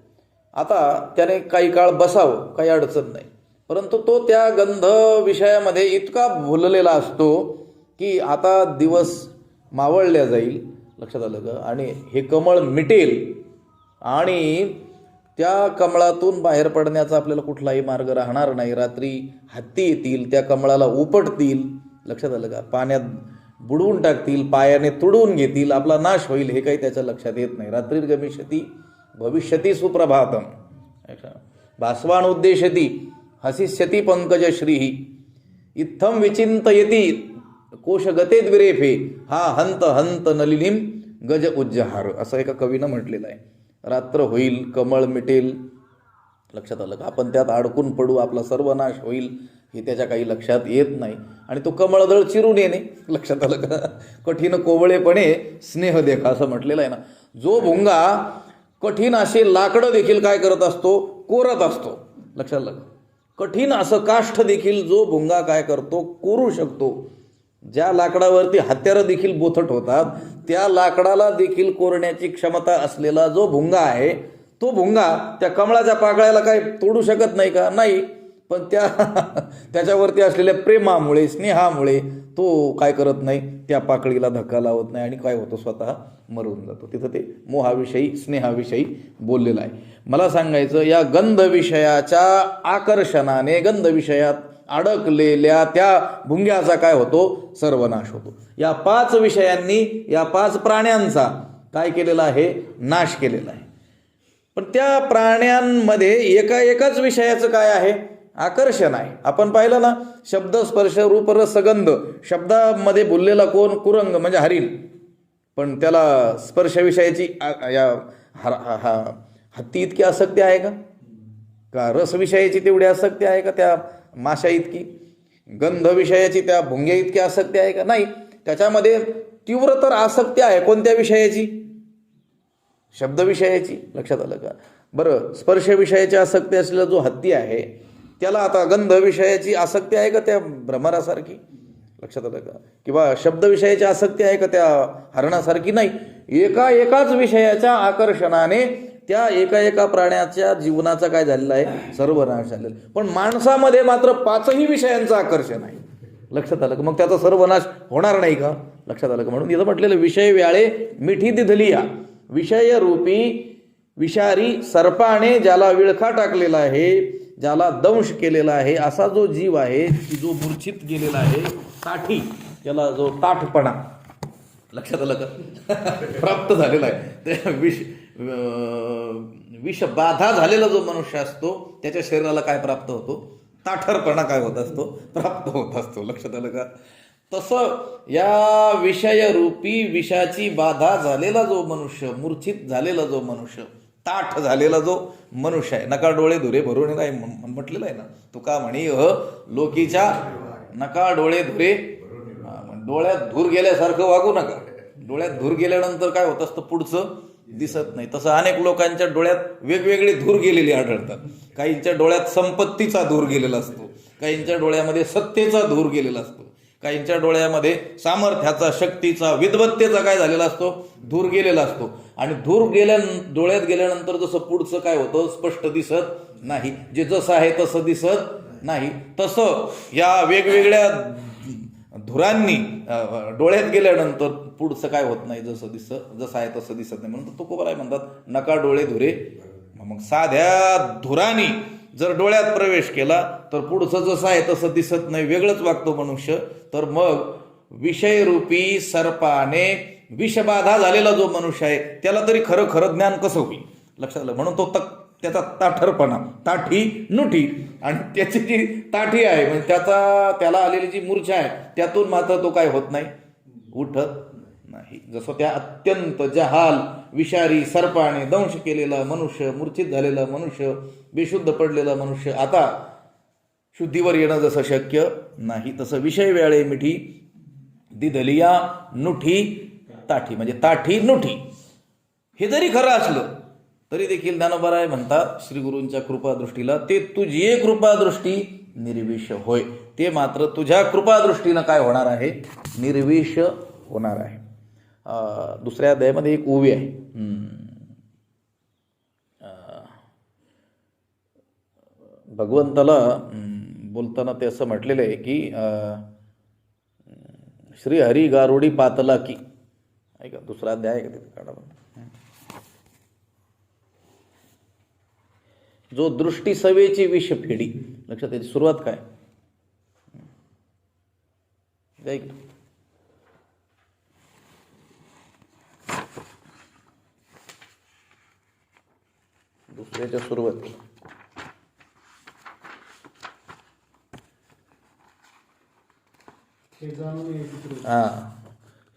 आता त्याने काही काळ बसावं, काही अडचण नाही, परंतु तो त्या गंध विषयामध्ये इतका भुललेला असतो की आता दिवस मावळल्या जाईल. लक्षात आलं का? आणि हे कमळ मिटेल आणि त्या कमळातून बाहेर पडण्याचा आपल्याला कुठलाही मार्ग राहणार नाही. रात्री हत्ती येतील, त्या कमळाला उपटतील. लक्षात आलं का? पाण्यात बुडवून टाकतील, पायाने तुडवून घेतील, आपला नाश होईल, हे काही त्याच्या लक्षात येत नाही. रात्रीर्गमिष्यति भविष्यति सुप्रभातम, भास्वान उद्देशती हसिष्यति पंकजश्रीः, इत्थम विचिंतयति कोशगतेद्विरेफे हा हंत हंत नलिनीम गज उज्जहार, असं एका कवीनं म्हटलेलं आहे. रात्र होईल, कमळ मिटेल, लक्षात आलं का? आपण त्यात अडकून पडू, आपला सर्वनाश होईल हे त्याच्या काही लक्षात येत नाही. आणि तो कमळदळ चिरून येणे, लक्षात आलं का? कठीण कोवळेपणे स्नेह देखा असं म्हटलेलं आहे ना. जो भुंगा कठीण असे लाकडं देखील काय करत असतो, कोरत असतो. लक्षात आलं का? कठीण असं काष्ठ देखील जो भुंगा काय करतो, कोरू शकतो. ज्या लाकडावरती हत्यारं देखील बोथट होतात त्या लाकडाला देखील कोरण्याची क्षमता असलेला जो भुंगा आहे, तो भुंगा त्या कमळाच्या पाकळ्याला काय तोडू शकत नाही का? नाही. पण त्याच्यावरती असलेल्या प्रेमामुळे, स्नेहामुळे तो काय करत नाही, त्या पाकळीला धक्का लावत नाही आणि काय होतो, स्वतः मरून जातो. तिथं ते मोहाविषयी, स्नेहाविषयी बोललेलं आहे. मला सांगायचं, या गंध विषयाच्या आकर्षणाने, गंध विषयात अडकलेल्या त्या भुंग्याचा काय होतो, सर्वनाश होतो. या 5 विषयांनी, या 5 प्राण्यांचा काय केलेला आहे, नाश केलेला आहे. पण त्या प्राण्यांमध्ये एकाच विषयाचं काय आहे, आकर्षण आहे. आपण पाहिलं ना, शब्द, स्पर्श, रूप, रस, गंध. शब्दामध्ये बोललेला कोण, कुरंग म्हणजे हरिण. पण त्याला स्पर्शविषयाची हत्ती इतकी आसक्ती आहे का? रसविषयाची तेवढी आसक्ती आहे का त्या माशा इतकी? गंध विषयाची त्या भुंग्या इतकी आसक्ती आहे का? नाही. त्याच्यामध्ये तीव्रतर आसक्ती आहे कोणत्या विषयाची, शब्द विषयाची. लक्षात आलं का? बरं, स्पर्श विषयाची आसक्ती असलेला जो हत्ती आहे त्याला आता गंध विषयाची आसक्ती आहे का त्या भ्रमरासारखी? लक्षात आलं का? किंवा शब्द विषयाची आसक्ती आहे का त्या हरणासारखी? नाही. एकाच विषयाच्या आकर्षणाने त्या एका प्राण्याच्या जीवनाचा काय झालेला आहे, सर्वनाश झालेला. पण माणसामध्ये मात्र 5ही विषयांचं आकर्षण आहे. लक्षात आलं का? मग त्याचा सर्वनाश होणार नाही का? लक्षात आलं का? म्हणून इथं म्हटलेलं, विषय व्याळे मिठी दिधलिया. विषय रूपी विषारी सर्पाने ज्याला विळखा टाकलेला आहे, ज्याला दंश केलेला आहे, असा जो जीव आहे की जो मूर्छित गेलेला आहे, ताठी, त्याला जो ताठपणा, लक्षात आलं का, प्राप्त झालेला आहे. विषबाधा झालेला जो मनुष्य असतो त्याच्या शरीराला काय प्राप्त होतो, ताठरपणा काय होत असतो, प्राप्त होत असतो. लक्षात आलं का? तसं या विषयरूपी विषाची बाधा झालेला जो मनुष्य, मूर्छित झालेला जो मनुष्य, ताठ झालेला जो मनुष्य आहे, नका डोळे धुरे भरून काय म्हटलेलं आहे ना, तुका म्हणी लोकीच्या नका डोळे धुरे, डोळ्यात धूर गेल्यासारखं वागू नका. डोळ्यात धूर गेल्यानंतर काय होत असतं, पुढचं दिसत नाही. तसं अनेक लोकांच्या डोळ्यात वेगवेगळे धूर गेलेले आढळतात. काहींच्या डोळ्यात संपत्तीचा धूर गेलेला असतो, काहींच्या डोळ्यामध्ये सत्तेचा धूर गेलेला असतो, काहींच्या डोळ्यामध्ये सामर्थ्याचा, शक्तीचा, विद्वत्तेचा काय झालेला असतो, धूर गेलेला असतो. आणि धूर डोळ्यात गेल्यानंतर जसं पुढचं काय होतं, स्पष्ट दिसत नाही. जे जसं आहे तसं दिसत नाही. तसं या वेगवेगळ्या धुरांनी डोळ्यात गेल्यानंतर पुढचं काय होत नाही, जसं आहे तसं दिसत नाही. म्हणून तुकोबाराय म्हणतात, नका डोळे धुरे. मग साध्या धुरानी जर डोळ्यात प्रवेश केला तर पुढचं जसं आहे तसं दिसत नाही, वेगळंच वागतो मनुष्य. तर मग विषयरूपी सर्पाने विषबाधा झालेला जो मनुष्य आहे त्याला तरी खरं ज्ञान कसं होईल? लक्षात आलं? म्हणून तो त्याचा ताठरपणा, ताठी नुठी, आणि त्याची जी ताठी आहे म्हणजे त्याला आलेली जी मूर्छा आहे त्यातून मात्र तो काय होत नाही, उठत नाही. जसं त्या अत्यंत जहाल विषारी सर्पाने दंश केलेला मनुष्य, मूर्छित झालेला मनुष्य, बेशुद्ध पडलेला मनुष्य आता शुद्धीवर येणं जसं शक्य नाही, तसं विषय व्याळे मिठी दिधलिया नुठी ताठी, म्हणजे ताठी नुठी. हे जरी खरं असलं तरी देखील ज्ञानोबाराय म्हणतात, श्री गुरूंच्या कृपादृष्टीला ते तुझी कृपादृष्टी निर्विष होय. ते मात्र तुझ्या कृपादृष्टीनं काय होणार आहे, निर्विष होणार आहे. दुसऱ्या अध्यायामध्ये एक ओवी आहे. भगवंताला बोलताना ते असं म्हटलेलं आहे की श्री हरी गारुडी पातला की, ऐका दुसरा अध्याय आहे का तिथे काढा, जो दृष्टी सवेची विष फेडी. लक्षात, त्याची सुरुवात काय, ऐक दुसऱ्याच्या सुरुवाती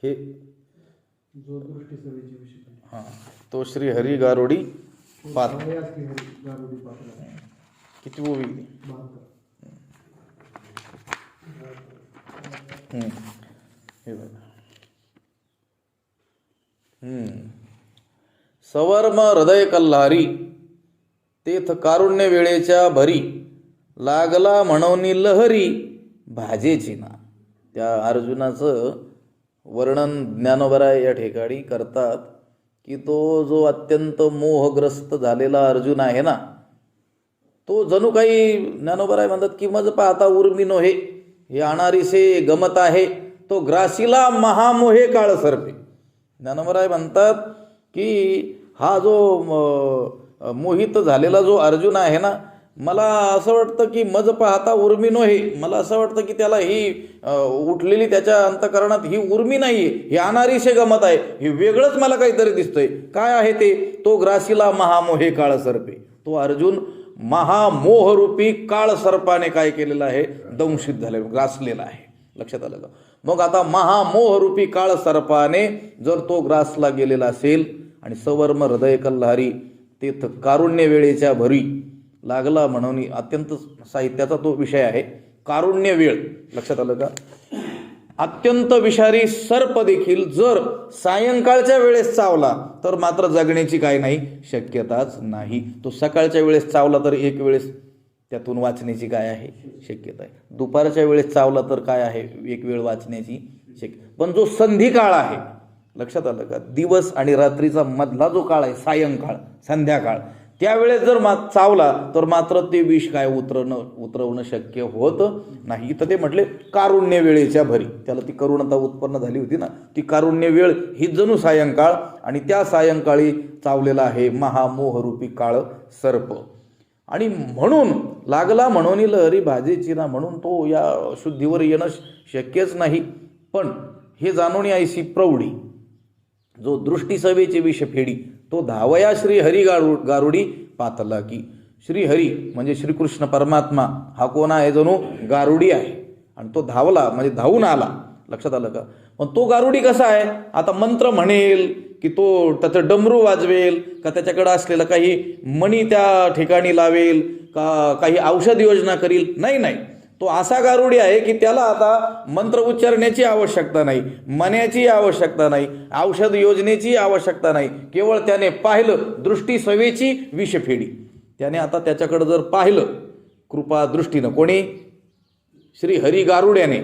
हे तो श्री हरी गारुडी पात. किती ओवी हे बघा. सवर्म हृदय कल्हारी तेथ कारुण्य वेळेच्या भरी लागला म्हणून लहरी भाजेची ना. त्या अर्जुनाचं वर्णन ज्ञानोबराय या ठिकाणी करतात की तो जो अत्यंत मोहग्रस्त झालेला अर्जुन आहे ना, तो जणू काही ज्ञानोबराय म्हणतात की मज पाहता उर्मी नोहे हे अनारीसे गमत आहे, तो ग्रासीला महामोहे काळ सरपे. ज्ञानोबराय म्हणतात की हा जो मोहित झालेला जो अर्जुन आहे ना, मला असं वाटतं की मज पाहता उर्मी नोहे, मला असं वाटतं की त्याला ही उठलेली त्याच्या अंतकरणात ही उर्मी नाही आहे, ही अनारीसे गमत आहे, हे वेगळंच मला काहीतरी दिसतंय. काय आहे ते? तो ग्रासीला महामोहे काळ सरपे. तो अर्जुन महामोहरूपी काळ सर्पाने काय केलेला आहे? दंशित झाले, ग्रासलेला आहे. लक्षात आलं का? मग आता महामोहरूपी काळ सर्पाने जर तो ग्रासला गेलेला असेल आणि सवर्म हृदय कल्हारी तेथ कारुण्य वेळेच्या भरी लागला म्हणून अत्यंत साहित्याचा तो विषय आहे. कारुण्य वेळ, लक्षात आलं का? अत्यंत विषारी सर्प देखील जर सायंकाळच्या वेळेस चावला तर मात्र जगण्याची काय नाही, शक्यताच नाही. तो सकाळच्या वेळेस चावला तर एक वेळेस त्यातून वाचण्याची काय आहे, शक्यता आहे. दुपारच्या वेळेस चावला तर काय आहे, एक वेळ वाचण्याची शक्यता. पण जो संधी काळ आहे, लक्षात आलं का? दिवस आणि रात्रीचा मधला जो काळ आहे, सायंकाळ संध्याकाळ, त्यावेळेस जर चावला तर मात्र ते विष काय उतरवणं शक्य होत नाही. तर ते म्हटले कारुण्य वेळेच्या भरी. त्याला ती करुणता उत्पन्न झाली होती ना, ती कारुण्य वेळ ही जणू सायंकाळ, आणि त्या सायंकाळी चावलेला आहे महामोहरूपी काळ सर्प. आणि म्हणून लागला म्हणून लहरी भाजेची ना, म्हणून तो या शुद्धीवर येणं शक्यच नाही. पण हे जाणून ऐसी प्रौढी जो दृष्टी सवेची विष फेडी, तो धावया श्री हरी गारुडी पातला की. श्रीहरी म्हणजे श्रीकृष्ण परमात्मा हा कोण आहे? जणू गारुडी आहे. आणि तो धावला म्हणजे धावून आला. लक्षात आलं का? पण तो गारुडी कसा आहे? आता मंत्र म्हणेल की तो त्याचं डमरू वाजवेल का, त्याच्याकडे असलेलं काही मणी त्या ठिकाणी लावेल का, काही औषध योजना करील? नाही. तो असा गारुडी आहे की त्याला आता मंत्र उच्चारण्याची आवश्यकता नाही, मण्याची आवश्यकता नाही, औषध योजनेची आवश्यकता नाही. केवळ त्याने पाहिलं दृष्टी सवेची विषफेडी. त्याने आता त्याच्याकडे जर पाहिलं कृपा दृष्टीनं, कोणी? श्री हरी गारुड्याने.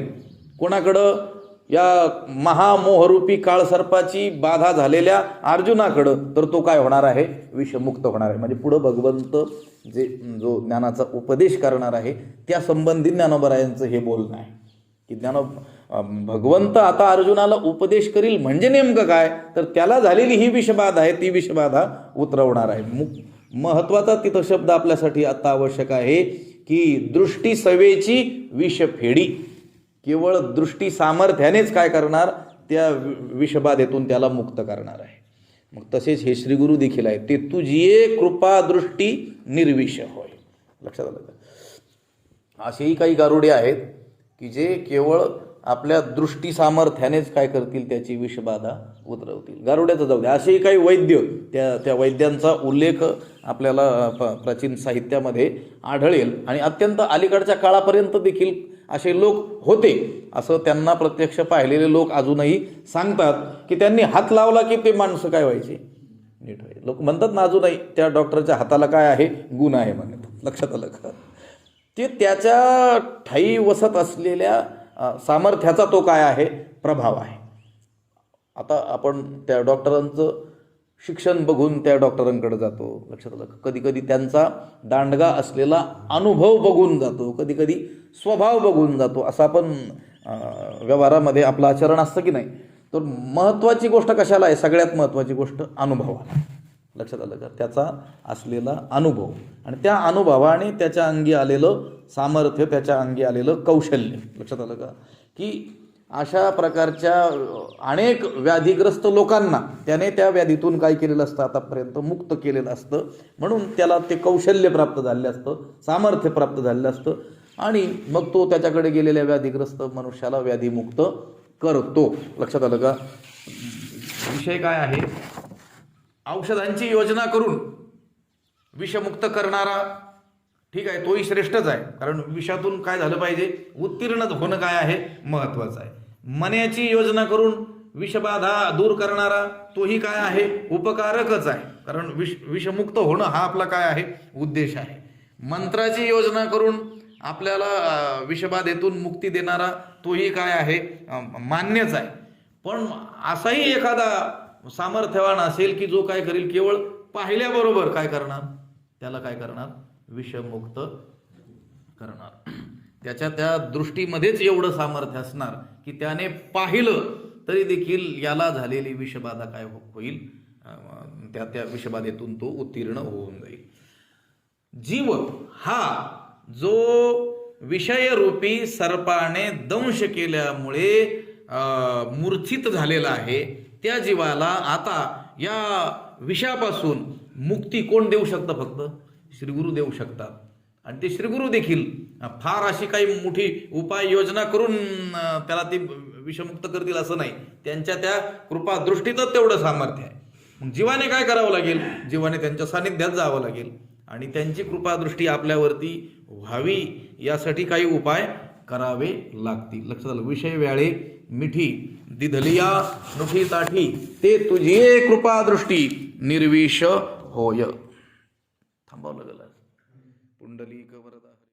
कोणाकडं? या महामोहरूपी काळसर्पाची बाधा झालेल्या अर्जुनाकडं. तर तो काय होणार आहे? विषमुक्त होणार आहे. म्हणजे पुढं भगवंत जो ज्ञानाचा उपदेश करणार आहे त्या संबंधी ज्ञानोबरायांचं हे बोलणं आहे की भगवंत आता अर्जुनाला उपदेश करील म्हणजे नेमकं काय? तर त्याला झालेली ही विषबाधा आहे, ती विषबाधा उतरवणार आहे. महत्वाचा तिथं शब्द आपल्यासाठी आता आवश्यक आहे की दृष्टी सवेची विषफेडी. केवळ दृष्टी सामर्थ्यानेच काय करणार? त्या विषबाधेतून त्याला मुक्त करणार आहे. मग तसेच हे श्रीगुरु देखील आहे, ते तुझी कृपा दृष्टी निर्विष होय. लक्षात आलं का? असेही काही गारुडे आहेत की जे केवळ आपल्या दृष्टी सामर्थ्यानेच काय करतील? त्याची विषबाधा उतरवतील. गारुड्याचं जाऊ द्या. असेही काही वैद्य, त्या वैद्यांचा उल्लेख आपल्याला प्राचीन साहित्यामध्ये आढळेल. आणि अत्यंत अलीकडच्या काळापर्यंत देखील असे लोक होते, असं त्यांना प्रत्यक्ष पाहिलेले लोक अजूनही सांगतात की त्यांनी हात लावला की ते माणसं काय व्हायचे? नीट व्हायचे. लोक म्हणतात ना अजूनही त्या डॉक्टरच्या हाताला काय आहे? गुण आहे म्हणतात. लक्षात आलं का? ते त्याच्या ठाई वसत असलेल्या सामर्थ्याचा तो काय आहे? प्रभाव आहे. आता आपण त्या डॉक्टरांचं शिक्षण बघून त्या डॉक्टरांकडे जातो. लक्षात आलं? कधी कधी त्यांचा दांडगा असलेला अनुभव बघून जातो, कधी कधी स्वभाव बघून जातो. असं आपण व्यवहारामध्ये आपलं आचरण असतं की नाही? तर महत्त्वाची गोष्ट कशाला आहे? सगळ्यात महत्त्वाची गोष्ट अनुभवाला. लक्षात आलं का? त्याचा असलेला अनुभव आणि त्या अनुभवाने त्याच्या अंगी आलेलं सामर्थ्य, त्याच्या अंगी आलेलं कौशल्य. लक्षात आलं का? की अशा प्रकारच्या अनेक व्याधीग्रस्त लोकांना त्याने त्या व्याधीतून काय केलेलं असतं? आतापर्यंत मुक्त केलेलं असतं. म्हणून त्याला ते कौशल्य प्राप्त झालेलं असतं, सामर्थ्य प्राप्त झालेलं असतं. आणि मग तो त्याच्याकडे गेलेल्या व्याधीग्रस्त मनुष्याला व्याधीमुक्त करतो. लक्षात आलं का? विषय काय आहे? औषधांची योजना करून विषमुक्त करणारा ठीक आहे, तोही श्रेष्ठच आहे, कारण विषातून काय झालं पाहिजे, उत्तीर्ण होणं काय आहे महत्वाचं आहे. मण्याची योजना करून विषबाधा दूर करणारा तोही काय आहे उपकारकच आहे, कारण विषमुक्त होणं हा आपला काय आहे उद्देश आहे. मंत्राची योजना करून आपल्याला विषबाधेतून मुक्ती देणारा तोही काय आहे मान्यच आहे. पण असाही एखादा सामर्थ्यवान असेल की जो काय करेल, केवळ पाहिल्याबरोबर काय करणार, त्याला काय करणार विषमुक्त करणार. त्याच्या त्या दृष्टीमध्येच एवढं सामर्थ्य असणार की त्याने पाहिलं तरी देखील याला झालेली विषबाधा काय होईल, त्या विषबाधेतून तो उत्तीर्ण होऊन जाईल. जीव हा जो विषयरूपी सर्पाने दंश केल्यामुळे मूर्छित झालेला आहे, त्या जीवाला आता या विषयापासून मुक्ती कोण देऊ शकतं, फक्त श्रीगुरु देऊ शकतात. आणि ते श्रीगुरु देखील फार अशी काही मोठी उपाययोजना करून त्याला ते विषमुक्त करतील असं नाही, त्यांच्या त्या कृपा दृष्टीतच तेवढं सामर्थ्य आहे. मग जीवाने काय करावं लागेल, जीवाने त्यांच्या सानिध्यात जावं लागेल आणि त्यांची कृपादृष्टी आपल्यावरती व्हावी यासाठी काही उपाय करावे लागतील. लक्षात आलं. विषय व्याळे मिठी दिधलिया नुठी ताठी, ते तुझी कृपादृष्टी निर्विष होय. थांबावं लागेल. पुंडलिक वरदा.